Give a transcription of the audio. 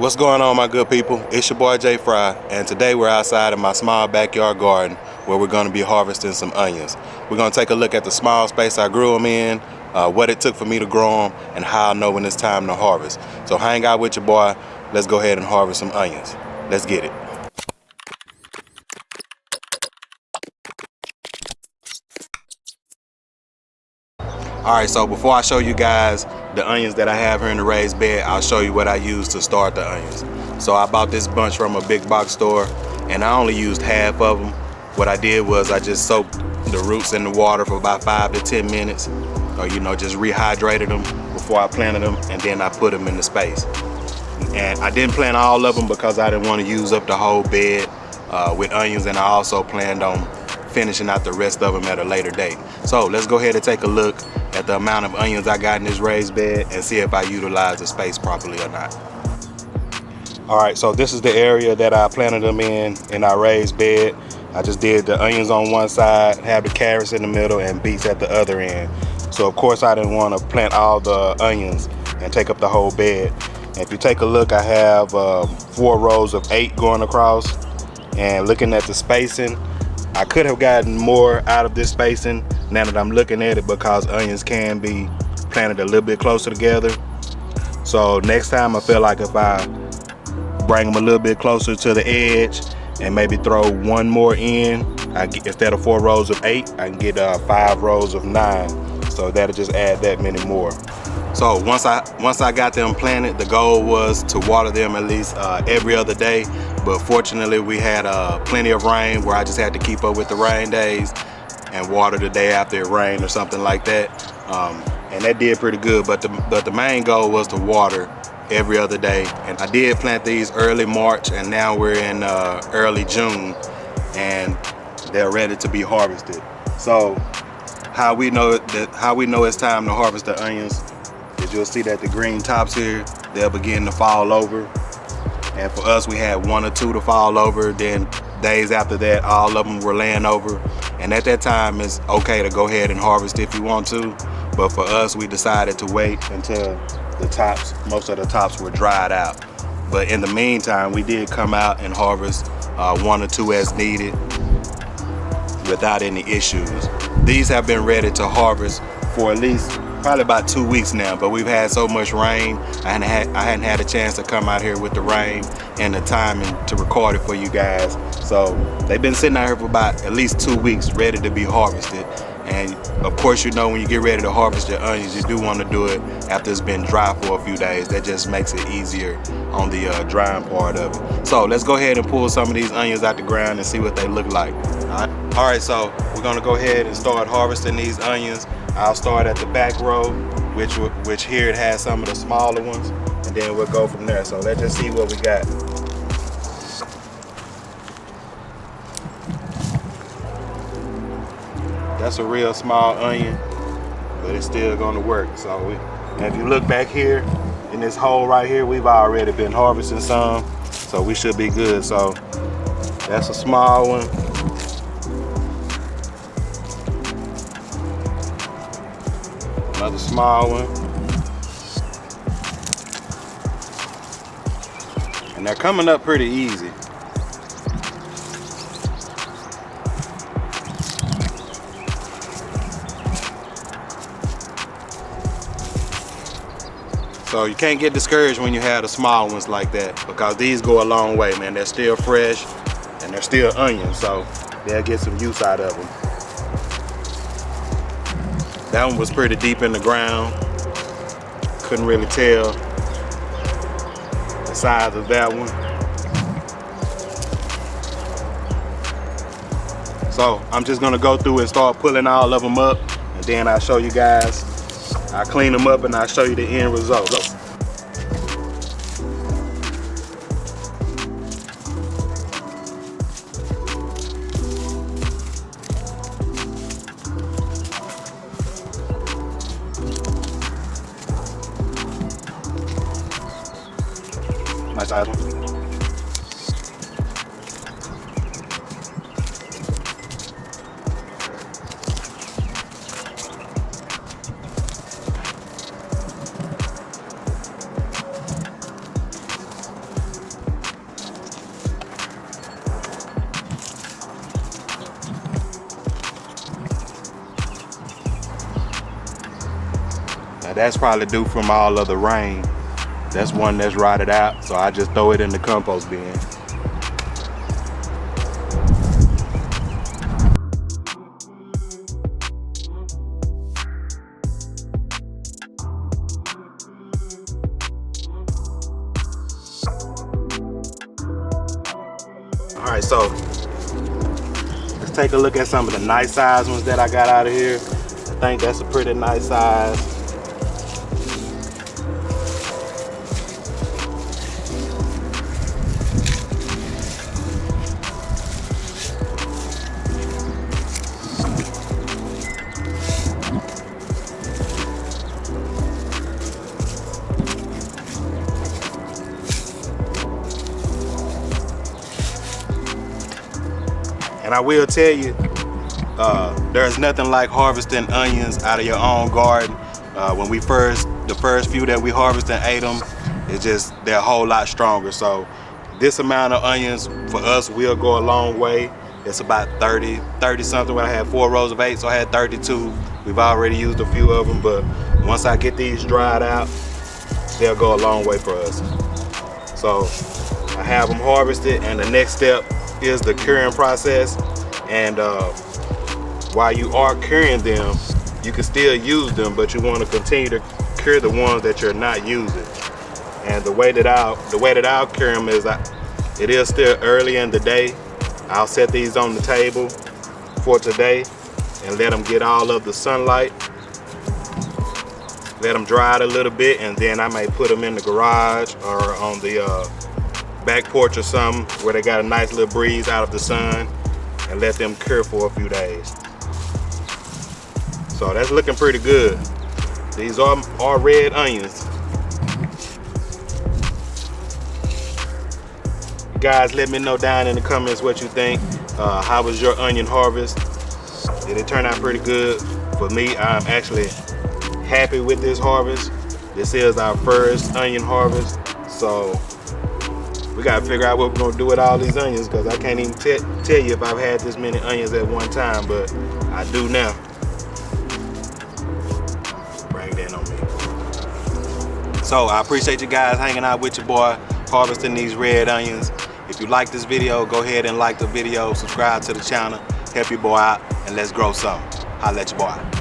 What's going on, my good people? It's your boy Jay Fry, and today we're outside in my small backyard garden where we're going to be harvesting some onions. We're going to take a look at the small space I grew them in, what it took for me to grow them, and how I know when it's time to harvest. So hang out with your boy. Let's go ahead and harvest some onions. Let's get it. Alright, so before I show you guys the onions that I have here in the raised bed, I'll show you what I used to start the onions. So I bought this bunch from a big box store, and I only used half of them. What I did was I just soaked the roots in the water for about 5 to 10 minutes, or just rehydrated them before I planted them, and then I put them in the space. And I didn't plant all of them because I didn't want to use up the whole bed with onions, and I also planned on finishing out the rest of them at a later date. So let's go ahead and take a look at the amount of onions I got in this raised bed and see if I utilize the space properly or not. Alright, so this is the area that I planted them in our raised bed. I just did the onions on one side, have the carrots in the middle, and beets at the other end. So of course I didn't want to plant all the onions and take up the whole bed. And if you take a look, I have 4 rows of 8 going across, and looking at the spacing, I could have gotten more out of this spacing now that I'm looking at it, because onions can be planted a little bit closer together. So next time I feel like if I bring them a little bit closer to the edge and maybe throw 1 more in, instead of 4 rows of 8, I can get 5 rows of 9. So that'll just add that many more. So once I got them planted, the goal was to water them at least every other day. But fortunately, we had plenty of rain where I just had to keep up with the rain days and water the day after it rained or something like that. And that did pretty good. But the main goal was to water every other day. And I did plant these early March, and now we're in early June, and they're ready to be harvested. So how we know it's time to harvest the onions is you'll see that the green tops here, they'll begin to fall over. And for us, we had 1 or 2 to fall over. Then days after that, all of them were laying over. And at that time, it's okay to go ahead and harvest if you want to. But for us, we decided to wait until most of the tops were dried out. But in the meantime, we did come out and harvest 1 or 2 as needed without any issues. These have been ready to harvest for at least probably about 2 weeks now, but we've had so much rain. I hadn't had a chance to come out here with the rain and the timing to record it for you guys. So they've been sitting out here for about at least 2 weeks ready to be harvested. And of course, when you get ready to harvest your onions, you do want to do it after it's been dry for a few days. That just makes it easier on the drying part of it. So let's go ahead and pull some of these onions out the ground and see what they look like. All right, so we're gonna go ahead and start harvesting these onions. I'll start at the back row, which here it has some of the smaller ones, and then we'll go from there. So let's just see what we got. That's a real small onion, but it's still gonna work. So if you look back here in this hole right here, we've already been harvesting some, so we should be good. So that's a small one. Another small one. And they're coming up pretty easy. So you can't get discouraged when you have the small ones like that, because these go a long way, man. They're still fresh and they're still onions, so they'll get some use out of them. That one was pretty deep in the ground. Couldn't really tell the size of that one. So I'm just gonna go through and start pulling all of them up, and then I'll show you guys. I'll clean them up and I'll show you the end result. Nice item. that's probably due from all of the rain. That's one that's rotted out, so I just throw it in the compost bin. All right, so let's take a look at some of the nice size ones that I got out of here. I think that's a pretty nice size. And I will tell you, there's nothing like harvesting onions out of your own garden. When the first few that we harvested and ate them, they're a whole lot stronger. So this amount of onions for us will go a long way. It's about 30 something. When I had 4 rows of 8, so I had 32. We've already used a few of them, but once I get these dried out, they'll go a long way for us. So I have them harvested, and the next step is the curing process. And while you are curing them, you can still use them, but you want to continue to cure the ones that you're not using. And the way that I'll cure them is, it is still early in the day. I'll set these on the table for today and let them get all of the sunlight. Let them dry out a little bit, and then I may put them in the garage or on the back porch or something where they got a nice little breeze out of the sun, and let them cure for a few days. So that's looking pretty good. These are red onions. You guys, let me know down in the comments what you think. How was your onion harvest? Did it turn out pretty good? For me, I'm actually happy with this harvest. This is our first onion harvest, so we gotta figure out what we're gonna do with all these onions, because I can't even tell you if I've had this many onions at one time, but I do now. Bring that on me. So I appreciate you guys hanging out with your boy, harvesting these red onions. If you like this video, go ahead and like the video, subscribe to the channel, help your boy out, and let's grow some. Holla at your boy.